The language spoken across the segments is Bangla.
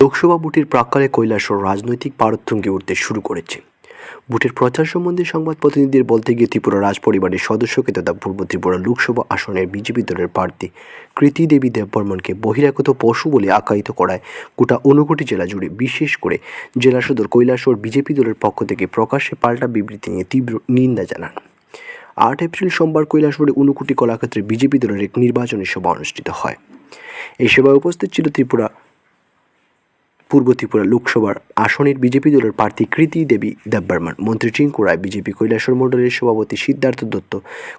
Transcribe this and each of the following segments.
লোকসভা ভোটের প্রাক্কালে কৈলাসহর রাজনৈতিক পারতঙ্গে উঠতে শুরু করেছে। ভোটের প্রচার সম্বন্ধে সংবাদ প্রতিনিধিদের বলতে গিয়ে ত্রিপুরা রাজপরিবারের সদস্যকে তথা পূর্ব ত্রিপুরা লোকসভা আসনের বিজেপি দলের প্রার্থী কৃতি দেবী দেববর্মনকে বহিরাগত পশু বলে আখ্যায়িত করায় গোটা 59 জেলা জুড়ে, বিশেষ করে জেলা সদর কৈলাসহর বিজেপি দলের পক্ষ থেকে প্রকাশ্যে পাল্টা বিবৃতি নিয়ে তীব্র নিন্দা জানান। 8 এপ্রিল সোমবার কৈলাসহরে 59 কলাক্ষেত্রে বিজেপি দলের এক নির্বাচনী সভা অনুষ্ঠিত হয়। এই সভায় উপস্থিত ছিল পূর্ব ত্রিপুরা লোকসভার আসনের বিজেপি দলের প্রার্থী কৃতি দেবী দেববর্মন, মন্ত্রী টিঙ্কু রায়, বিজেপি কৈলাসহর মণ্ডলের সভাপতি সিদ্ধার্থ দত্ত,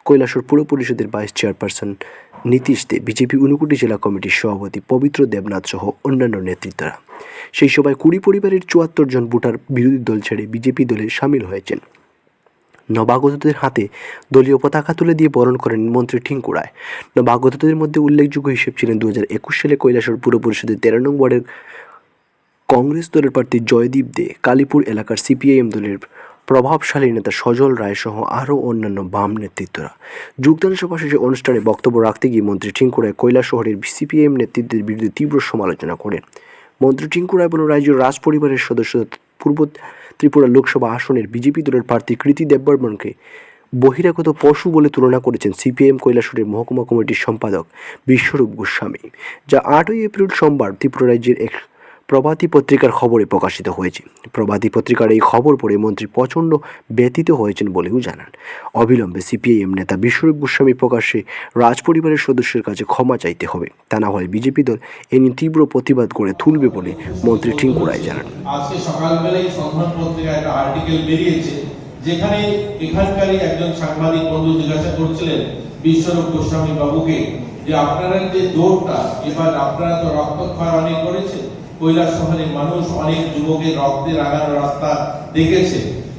কৈলাসহর পুর পরিষদের ভাইস চেয়ারপারসন নীতিশ দে, বিজেপি 59 জেলা কমিটির সভাপতি পবিত্র দেবনাথ সহ অন্যান্য নেতৃত্বরা। সেই সভায় 20 পরিবারের 74 জন ভোটার বিরোধী দল ছেড়ে বিজেপি দলে সামিল হয়েছেন। নবাগতদের হাতে দলীয় পতাকা তুলে দিয়ে বরণ করেন মন্ত্রী টিঙ্কু রায়। নবাগতদের মধ্যে উল্লেখযোগ্য হিসেবে ছিলেন 2021 সালে কৈলাসহর পুর পরিষদের 13 নং ওয়ার্ডের কংগ্রেস দলের প্রার্থী জয়দীপ দে, কালীপুর এলাকার সিপিআইএম দলের প্রভাবশালী নেতা সজল রায় সহ আরও অন্যান্য বাম নেতৃত্বরা। যোগদান সভা শেষে অনুষ্ঠানে বক্তব্য রাখতে গিয়ে মন্ত্রী টিঙ্কু রায় কৈলাসহরের সিপিআইএম নেতৃত্বের বিরুদ্ধে তীব্র সমালোচনা করেন। মন্ত্রী টিঙ্কু রায় বলেন, রাজ্যের রাজপরিবারের সদস্য পূর্ব ত্রিপুরা লোকসভা আসনের বিজেপি দলের প্রার্থী কৃতি দেববর্মনকে বহিরাগত পশু বলে তুলনা করেছেন সিপিআইএম কৈলাসহরের মহকুমা কমিটির সম্পাদক বিশ্বরূপ গোস্বামী, যা 8 এপ্রিল সোমবার ত্রিপুরা রাজ্যের এক প্রভাতী পত্রিকার খবরে প্রকাশিত হয়েছে। প্রভাতী পত্রিকার এই খবর পড়ে মন্ত্রী প্রচণ্ড ব্যথিত হয়েছেন বলেও জানান। অবিলম্বে সিপিআইএম নেতা বিশ্বরূপ গোস্বামী প্রকাশ্যে রাজপরিবারের সদস্যের কাছে ক্ষমা চাইতে হবে, তা না হলে বিজেপি দল এ নিয়ে তীব্র প্রতিবাদ করে তুলবে বলে মন্ত্রী টিঙ্কু রায় জানান। আজকে সকালবেলায় সন্ধান পত্রিকায় একটা আর্টিকেল বেরিয়েছে, যেখানে এখানকারই একজন সাংবাদিক বন্ধু জিজ্ঞাসা করছিলেন বিশ্বরূপ গোস্বামী বাবুকে যে আপনারা যে দৌড়টা, এবার আপনারা তো রক্তক্ষয় অনেক করেছেন, কৈলাসহরে মানুষ অনেক যুবকের রক্তে রাঙানো রাস্তা দেখেছে।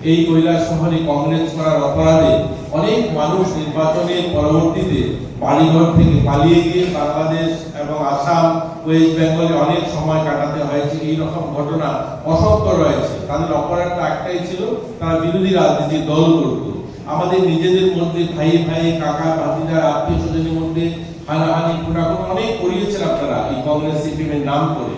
এই কৈলাসহরে কংগ্রেস করার অপরাধে অনেক মানুষ নির্বাচনের পরবর্তীতে বাড়িঘর থেকে পালিয়ে গিয়ে বাংলাদেশ এবং আসাম, ওয়েস্ট বেঙ্গলে অনেক সময় কাটাতে হয়েছে। এই রকম ঘটনা অসংখ্য রয়েছে। তাদের অপরাধটা একটাই ছিল, তারা বিরোধী রাজনীতির দল করত। আমাদের নিজেদের মধ্যে ভাই ভাই, কাকা ভাতিজা, আত্মীয় স্বজনের মধ্যে হানাহানি খুনাখুন অনেক করিয়েছেন আপনারা এই কংগ্রেস সিপিএমের নাম করে।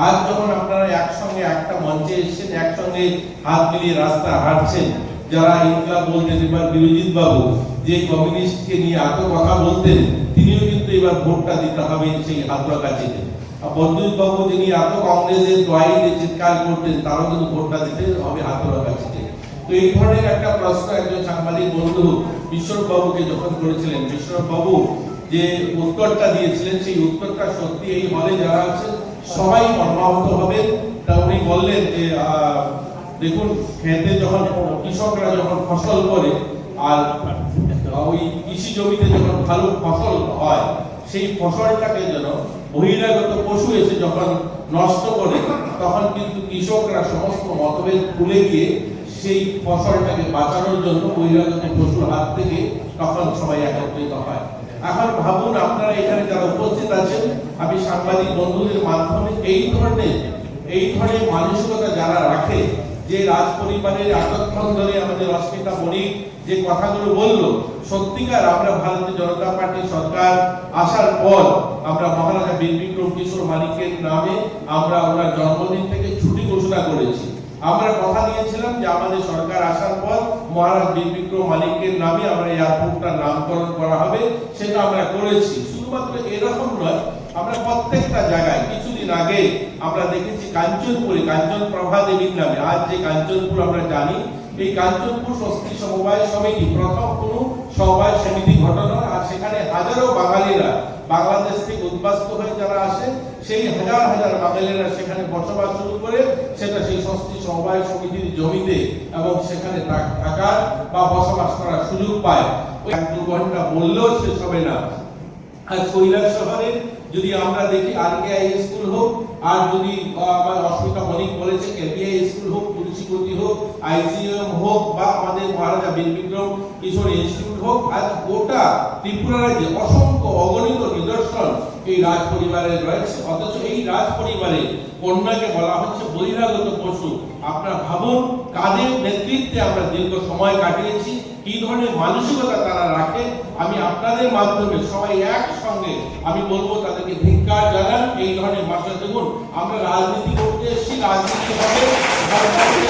আজ যখন আপনারা একসঙ্গে একটা মঞ্চে এসেছেন, একসঙ্গে হাত মিলিয়ে রাস্তা হাঁটছেন, যারা ইনকলাব বলতেন, এবার বিরোজিৎ বাবু যে কমিউনিস্টকে নিয়ে এত কথা বলতেন, তিনিও কিন্তু এবার ভোটটা দিতে হবে সেই হাতুড়া কাছিতে। আর বন্ধুৎ বাবু যিনি এত কংগ্রেসের দোয়াইয়ে চিৎকার করতেন, তারও কিন্তু ভোটটা দিতে হবে হাতুড়া কাছিতে। তো এই ধরনের একটা প্রশ্ন একজন সাংবাদিক বন্ধু বিশ্বরূপ বাবুকে যখন করেছিলেন, বিশ্বরূপ বাবু যে উত্তরটা দিয়েছিলেন, সেই উত্তরটা সত্যি এই হলে যারা আছেন সবাই মর্মাহত হবে। তা উনি বললেন যে দেখুন, খেতে যখন কৃষকরা যখন ফসল করে আর ওই কৃষি জমিতে যখন ভালো ফসল হয়, সেই ফসলটাকে যেন বহিরাগত পশু এসে যখন নষ্ট করে, তখন কিন্তু কৃষকরা সমস্ত মতভেদ ভুলে গিয়ে সেই ফসলটাকে বাঁচানোর জন্য বহিরাগত পশুর হাত থেকে তখন সবাই একত্রিত হয়। এখন ভাবুন, আপনারা এখানে যারা উপস্থিত আছেন, আমি সাংবাদিক বন্ধুদের মাধ্যমে এই ধরনের মানসিকতা যারা রাখে, যে রাজ পরিবারের এতক্ষণ ধরে আমাদের অস্মিতা বণিক যে কথাগুলো বললো, সত্যিকার আমরা ভারতীয় জনতা পার্টি সরকার আসার পর আমরা মহারাজা বীর বিক্রম কিশোর মানিকের নামে আমরা ওনার জন্মদিন থেকে ছুটি ঘোষণা করেছি। আমরা কথা দিয়েছিলাম যে আমাদের সরকার আসার পর মহারাজ বীর বিক্রম মালিকের নামে আমরা এয়ারপোর্টটার নামকরণ করা হবে, সেটা আমরা করেছি। শুধুমাত্র এরকম নয়, আমরা প্রত্যেকটা জায়গায়, কিছুদিন আগে আমরা দেখেছি কাঞ্চনপুরে কাঞ্চন প্রভা দেবীর নামে, আজ যে কাঞ্চনপুর আমরা জানি, এই কাঞ্চনপুর স্বস্তি সমবায় সমিতি প্রথম কোনো সমবায় সমিতি ঘটনা। আর সেখানে হাজারো বাঙালিরা বাংলাদেশ থেকে উদ্বাস্ত হয়ে যারা আসে, সেই হাজার হাজার বাঙালিরা সেখানে বসবাস শুরু করে, সেটা সেই স্বস্তি সমবায় সমিতির জমিতে, এবং সেখানে থাকার বা বসবাস করার সুযোগ পায়। 1-2 ঘন্টা বললেও শেষ হবে না। আজ কৈলাসহরে যদি আমরা দেখি আরকেআই স্কুল হোক, আর যদি আমার অস্মিতা বণিক বলেছে কেপিআই স্কুল হোক, তুলসীপতি হোক, আইজিএম হোক, বা আমাদের মহারাজা বীর বিক্রম কিশোর ইনস্টিটিউট হোক, আজ গোটা ত্রিপুরা রাজ্যে অসংখ্য অগণিত নিদর্শন এই রাজ পরিবারের রয়েছে। অথচ এই রাজ পরিবারে কন্যাকে বলা হচ্ছে বহিরাগত পশু। আপনারা ভাবুন, কাদের নেতৃত্বে আমরা দীর্ঘ সময় কাটিয়েছি, কি ধরনের মানসিকতা তারা রাখে। আমি আপনাদের মাধ্যমে সবাই একসঙ্গে আমি বলবো তাদেরকে ধিক্কার জানান। এই ধরনের ভাষা দেখুন, আমরা রাজনীতি করতে এসেছি, রাজনীতি হবে, গণতান্ত্রিক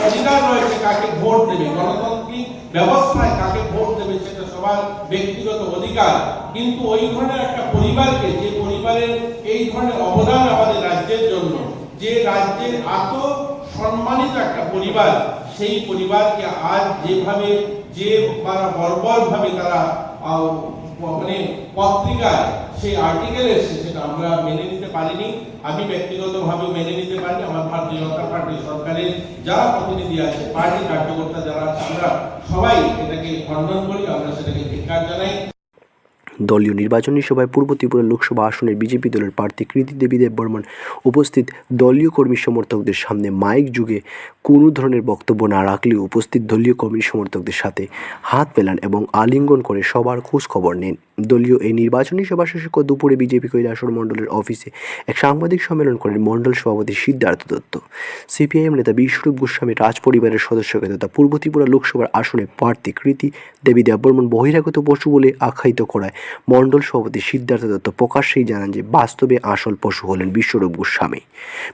অধিকার রয়েছে কাকে ভোট দেবে, গণতান্ত্রিক ব্যবস্থায় কাকে ভোট দেবে সেটা সবার ব্যক্তিগত অধিকার। কিন্তু ওই ধরনের একটা পরিবারকে, যে পরিবারের এই ধরনের অবদান আমাদের রাজ্যের জন্য, যে রাজ্যের এত সম্মানিত একটা পরিবার, সেই পরিবারকে আজ যেভাবে যে বর্বরভাবে তারা মানে পত্রিকায় সেই আর্টিকেল এসেছে, সেটা আমরা মেনে নিতে পারিনি। আমি ব্যক্তিগতভাবে মেনে নিতে পারিনি। আমার ভারতীয় জনতা পার্টি সরকারের যারা প্রতিনিধি আছে, পার্টি কার্যকর্তা যারা আছে, আমরা সবাই এটাকে খণ্ডন করি, আমরা সেটাকে ধিক্কার জানাই। দলীয় নির্বাচনী সভায় পূর্ব ত্রিপুরা লোকসভা আসনের বিজেপি দলের প্রার্থী কৃতি দেবী দেববর্মন উপস্থিত দলীয় কর্মী সমর্থকদের সামনে মাইক যুগে কোনো ধরনের বক্তব্য না রাখলেও উপস্থিত দলীয় কর্মী সমর্থকদের সাথে হাত মেলান এবং আলিঙ্গন করে সবার খোঁজ খবর নেন। দলীয় এই নির্বাচনী সভা শেষে দুপুরে বিজেপি কৈলাসহর মণ্ডলের অফিসে এক সাংবাদিক সম্মেলন করেন মণ্ডল সভাপতি সিদ্ধার্থ দত্ত। সিপিআইএম নেতা বিশ্বরূপ গোস্বামী রাজ পরিবারের সদস্যকে তথা পূর্ব ত্রিপুরা লোকসভার আসনে প্রার্থী কৃতি দেবী দেববর্মন বহিরাগত পশু বলে আখ্যায়িত করায় মণ্ডল সভাপতি সিদ্ধার্থ দত্ত প্রকাশ্যেই জানান যে বাস্তবে আসল পশু হলেন বিশ্বরূপ গোস্বামী।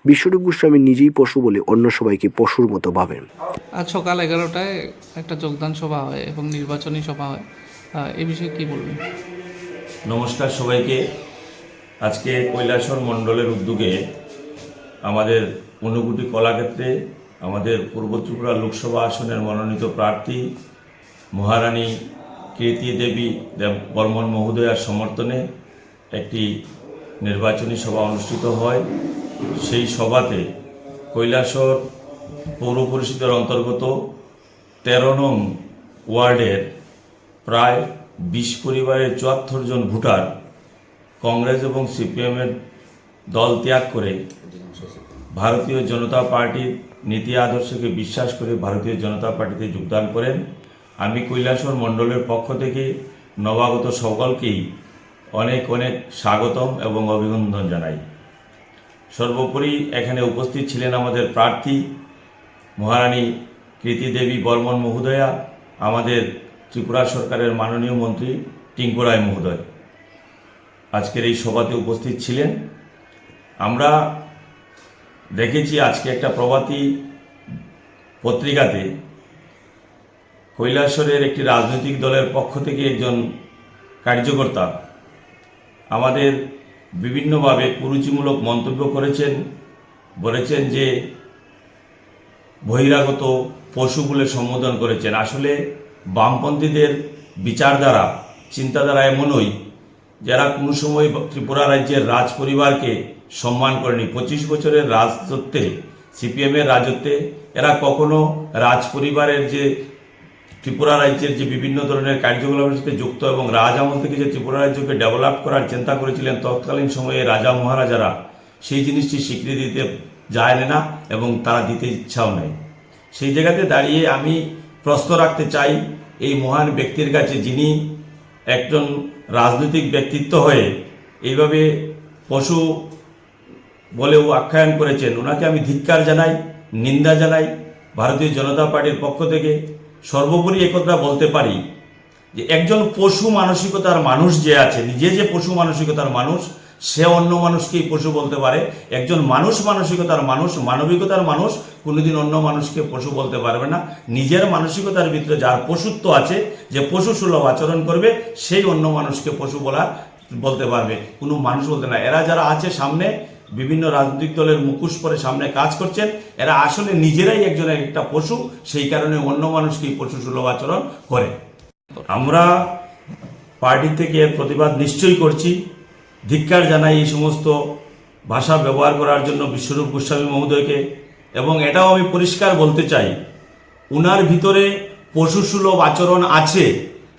বিশ্বরূপ গোস্বামী নিজেই পশু বলে অন্য সবাইকে পশুর মতো ভাবেন। আজ সকাল 11টায় একটা যোগদান সভা হয় এবং নির্বাচনী সভা হয়, এই বিষয়ে কি বলবেন? নমস্কার সবাইকে। আজকে কৈলাসহর মণ্ডলের উদ্যোগে আমাদের ঊনকোটি কলাক্ষেত্রে আমাদের পূর্ব ত্রিপুরা লোকসভা আসনের মনোনীত প্রার্থী মহারানী কৃতি দেবী দেববর্মন মহোদয়ার সমর্থনে একটি নির্বাচনী সভা অনুষ্ঠিত হয়। সেই সভাতে কৈলাসহর পৌর পরিষদের অন্তর্গত 13 নং ওয়ার্ডের প্রায় 20 পরিবারের 74 জন ভোটার কংগ্রেস এবং সিপিএমের দল ত্যাগ করে ভারতীয় জনতা পার্টির নীতি আদর্শকে বিশ্বাস করে ভারতীয় জনতা পার্টিতে যোগদান করেন। আমি কৈলাসহর মণ্ডলের পক্ষ থেকে নবাগত সকলকেই অনেক অনেক স্বাগতম এবং অভিনন্দন জানাই। সর্বোপরি এখানে উপস্থিত ছিলেন আমাদের প্রার্থী মহারানী কৃতি দেবী বর্মন মহোদয়া, আমাদের ত্রিপুরা সরকারের মাননীয় মন্ত্রী টিঙ্কু রায় মহোদয় আজকের এই সভাতে উপস্থিত ছিলেন। আমরা দেখেছি আজকে একটা প্রভাতী পত্রিকাতে কৈলাসহরের একটি রাজনৈতিক দলের পক্ষ থেকে একজন কার্যকর্তা আমাদের বিভিন্নভাবে কুরুচিমূলক মন্তব্য করেছেন, বলেছেন যে বহিরাগত পশু বলে সম্বোধন করেছেন। আসলে বামপন্থীদের বিচারধারা চিন্তাধারা এমনই, যারা কোনো সময় ত্রিপুরা রাজ্যের রাজ পরিবারকে সম্মান করেনি। 25 বছরের রাজত্বে, সিপিএমের রাজত্বে এরা কখনো রাজ পরিবারের যে ত্রিপুরা রাজ্যের যে বিভিন্ন ধরনের কার্যকলাপের সাথে যুক্ত এবং রাজ আমল থেকে যে ত্রিপুরা রাজ্যকে ডেভেলপ করার চিন্তা করেছিলেন তৎকালীন সময়ে রাজা মহারাজারা, সেই জিনিসটি স্বীকৃতি দিতে যায় না এবং তারা দিতে ইচ্ছাও নেই। সেই জায়গাতে দাঁড়িয়ে আমি প্রশ্ন রাখতে চাই এই মহান ব্যক্তির কাছে, যিনি একজন রাজনৈতিক ব্যক্তিত্ব হয়ে এইভাবে পশু বলেও আখ্যায়ন করেছেন। ওনাকে আমি ধিক্কার জানাই, নিন্দা জানাই ভারতীয় জনতা পার্টির পক্ষ থেকে। সর্বোপরি একথা বলতে পারি যে একজন পশু মানসিকতার মানুষ যে আছে, নিজে যে পশু মানসিকতার মানুষ, সে অন্য মানুষকেই পশু বলতে পারে। একজন মানুষ মানসিকতার মানুষ, মানবিকতার মানুষ কোনোদিন অন্য মানুষকে পশু বলতে পারবে না। নিজের মানসিকতার ভিতরে যার পশুত্ব আছে, যে পশু সুলভ আচরণ করবে, সেই অন্য মানুষকে পশু বলতে পারবে, কোনো মানুষ বলতে না। এরা যারা আছে সামনে বিভিন্ন রাজনৈতিক দলের মুখোশ পরে সামনে কাজ করছেন, এরা আসলে নিজেরাই একজনের একটা পশু, সেই কারণে অন্য মানুষকেই পশু সুলভ আচরণ করে। আমরা পার্টি থেকে এর প্রতিবাদ নিশ্চয়ই করছি, ধিক্কার জানাই এই সমস্ত ভাষা ব্যবহার করার জন্য বিশ্বরূপ গোস্বামী মহোদয়কে। এবং এটাও আমি পরিষ্কার বলতে চাই, উনার ভিতরে পশু সুলভ আচরণ আছে,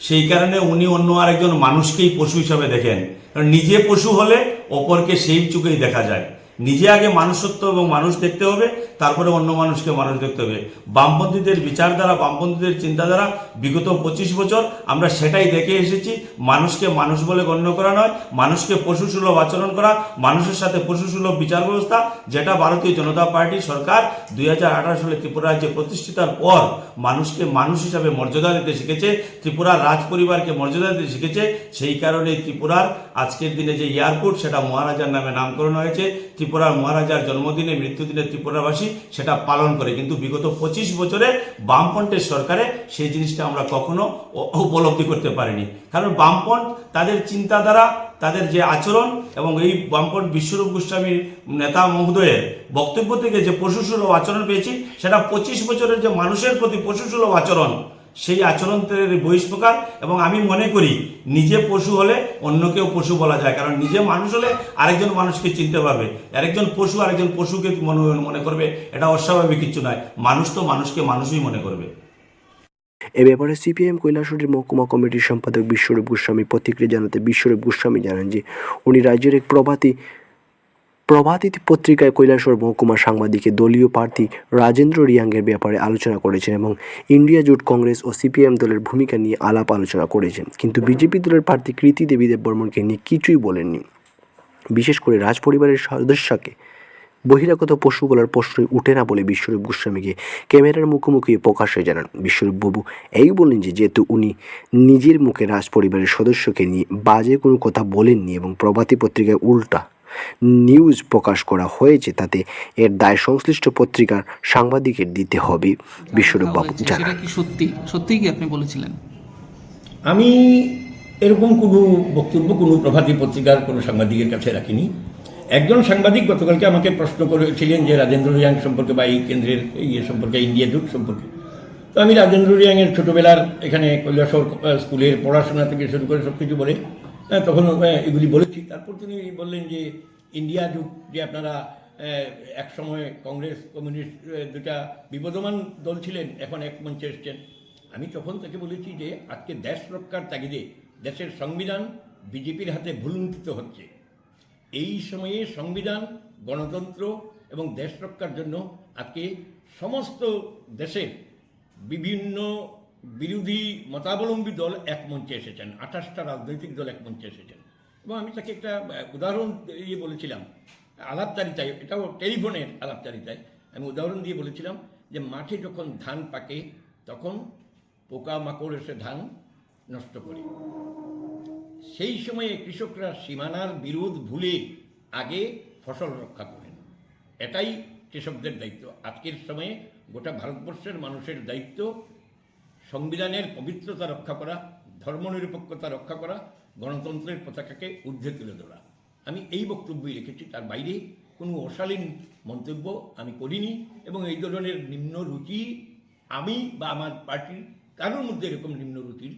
সেই কারণে উনি অন্য আরেকজন মানুষকেই পশু হিসাবে দেখেন। কারণ নিজে পশু হলে অপরকে সেই চোখেই দেখা যায়। নিজে আগে মানুষত্ব এবং মানুষ দেখতে হবে, তারপরে অন্য মানুষকে মানুষ দেখতে হবে। বামপন্থীদের বিচারধারা, বামপন্থীদের চিন্তাধারা বিগত 25 বছর আমরা সেটাই দেখে এসেছি। মানুষকে মানুষ বলে গণ্য করা নয়, মানুষকে পশুসুলভ আচরণ করা, মানুষের সাথে পশুসুলভ বিচার ব্যবস্থা, যেটা ভারতীয় জনতা পার্টি সরকার 2018 সালে ত্রিপুরা রাজ্যে প্রতিষ্ঠিতার পর মানুষকে মানুষ হিসাবে মর্যাদা দিতে শিখেছে, ত্রিপুরার রাজ পরিবারকে মর্যাদা দিতে শিখেছে। সেই কারণে ত্রিপুরার আজকের দিনে যে এয়ারপোর্ট, সেটা মহারাজার নামে নামকরণ হয়েছে। ত্রিপুরার মহারাজার জন্মদিনে, মৃত্যুদিনে ত্রিপুরাবাসী সেটা পালন করে। কিন্তু বিগত 25 বছরে বামপন্থের সরকারে সেই জিনিসটা আমরা কখনো উপলব্ধি করতে পারিনি। কারণ বামপন্থ তাদের চিন্তাধারা, তাদের যে আচরণ এবং এই বামপন্থ বিশ্বরূপ গোস্বামীর নেতা মহোদয়ের বক্তব্য থেকে যে পশুসুলভ আচরণ পেয়েছি, সেটা 25 বছরের যে মানুষের প্রতি পশুসুলভ আচরণ, সেই আচরণের বহিষ্প্রকার। এবং আমি মনে করি নিজে পশু হলে অন্যকেও পশু বলা যায়, কারণ নিজে মানুষ হলে আরেকজন মানুষকে চিনতে পারবে। আরেকজন পশু আরেকজন পশুকে মনে করবে, এটা অস্বাভাবিক কিছু নয়। মানুষ তো মানুষকে মানুষই মনে করবে। এ ব্যাপারে সিপিএম কৈলাসহরের মহকুমা কমিটির সম্পাদক বিশ্বরূপ গোস্বামী প্রতিক্রিয়া জানাতে বিশ্বরূপ গোস্বামী জানান যে উনি রাজ্যের এক প্রভাতী পত্রিকায় কৈলাসহর মহকুমা সাংবাদিকে দলীয় প্রার্থী রাজেন্দ্র রিয়াংয়ের ব্যাপারে আলোচনা করেছেন এবং ইন্ডিয়া জোট কংগ্রেস ও সিপিএম দলের ভূমিকা নিয়ে আলাপ আলোচনা করেছেন, কিন্তু বিজেপি দলের প্রার্থী কৃতি দেবী দেববর্মনকে নিয়ে কিছুই বলেননি। বিশেষ করে রাজ পরিবারের সদস্যকে বহিরাগত পশু বলার প্রশ্নই উঠে না বলে বিশ্বরূপ গোস্বামীকে ক্যামেরার মুখোমুখি প্রকাশ্যে জানান। বিশ্বরূপ বাবু এই বলেন যে যেহেতু উনি নিজের মুখে রাজ পরিবারের সদস্যকে নিয়ে বাজে কোনো কথা বলেননি এবং প্রভাতী পত্রিকায় উল্টা নিউজ প্রকাশ করা হয়েছে, তাতে এর দায় সংশ্লিষ্ট পত্রিকার সাংবাদিকের দিতে হবে। বিশ্বরূপ বাবু জানান। সেটা কি সত্যিই কি আপনি বলেছিলেন? আমি এরকম কোনো বক্তব্য কোনো প্রভাতী পত্রিকার কোনো সাংবাদিকের কাছে রাখিনি। একজন সাংবাদিক গতকালকে আমাকে প্রশ্ন করেছিলেন যে রাজেন্দ্র রিয়াং সম্পর্কে বা এই কেন্দ্রের সম্পর্কে, ইন্ডিয়া জোট সম্পর্কে। তো আমি রাজেন্দ্র রিয়াংয়ের ছোটোবেলার এখানে কৈলাসহর স্কুলের পড়াশোনা থেকে শুরু করে সব কিছু বলে তখন এগুলি বলেছি। তারপর তিনি বললেন যে ইন্ডিয়া জোট যে আপনারা একসময় কংগ্রেস কমিউনিস্ট দুটা বিবদমান দল ছিলেন, এখন এক মঞ্চে এসছেন। আমি তখন তাকে বলেছি যে আজকে দেশ রক্ষার তাগিদে দেশের সংবিধান বিজেপির হাতে ভুলুণ্ঠিত হচ্ছে। এই সময়ে সংবিধান, গণতন্ত্র এবং দেশ রক্ষার জন্য আজকে সমস্ত দেশের বিভিন্ন বিরোধী মতাবলম্বী দল এক মঞ্চে এসেছেন, 28টা রাজনৈতিক দল এক মঞ্চে এসেছেন। এবং আমি তাকে একটা উদাহরণ দিয়ে বলেছিলাম আলাপচারিতায়, এটাও টেলিফোনের আলাপচারিতায় আমি উদাহরণ দিয়ে বলেছিলাম যে মাঠে যখন ধান পাকে তখন পোকামাকড় এসে ধান নষ্ট করে। সেই সময়ে কৃষকরা সীমানার বিরোধ ভুলে আগে ফসল রক্ষা করেন। এটাই কৃষকদের দায়িত্ব। আজকের সময়ে গোটা ভারতবর্ষের মানুষের দায়িত্ব সংবিধানের পবিত্রতা রক্ষা করা, ধর্মনিরপেক্ষতা রক্ষা করা, গণতন্ত্রের পতাকাকে ঊর্ধ্বে তুলে ধরা। আমি এই বক্তব্যই রেখেছি, তার বাইরে কোনো অশালীন মন্তব্য আমি করিনি। এবং এই ধরনের নিম্ন রুচি আমি বা আমার পার্টির কারোর মধ্যে এরকম নিম্ন রুচির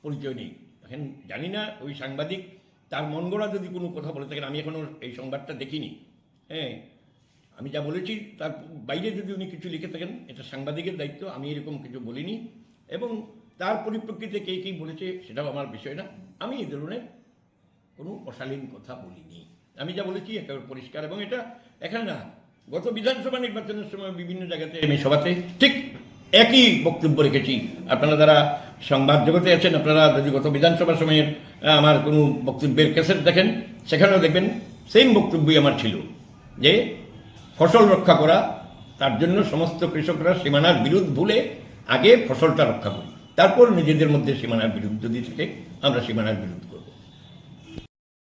পরিচয় নেই। এখন জানি না ওই সাংবাদিক তার মন গড়া যদি কোনো কথা বলে থাকেন, আমি এখনও এই সংবাদটা দেখিনি। হ্যাঁ, আমি যা বলেছি তার বাইরে যদি উনি কিছু লিখে থাকেন, এটা সাংবাদিকের দায়িত্ব। আমি এরকম কিছু বলিনি এবং তার পরিপ্রেক্ষিতে কে কী বলেছে সেটাও আমার বিষয় না। আমি এই ধরনের কোনো অশালীন কথা বলিনি। আমি যা বলেছি একেবারে পরিষ্কার। এবং এটা এখানে না, গত বিধানসভা নির্বাচনের সময় বিভিন্ন জায়গাতে আমি সভাতে ঠিক একই বক্তব্য রেখেছি। আপনারা যারা সংবাদ জগতে আছেন, আপনারা যদি গত বিধানসভা সময়ের আমার কোনো বক্তব্যের ক্যাসেট দেখেন, সেখানেও দেখবেন সেম বক্তব্যই আমার ছিল যে ফসল রক্ষা করা, তার জন্য সমস্ত কৃষকরা সীমানার বিরোধ ভুলে আগে ফসলটা রক্ষা করি, তারপর নিজেদের মধ্যে সীমানার বিরোধ যদি থাকে আমরা সীমানার বিরোধ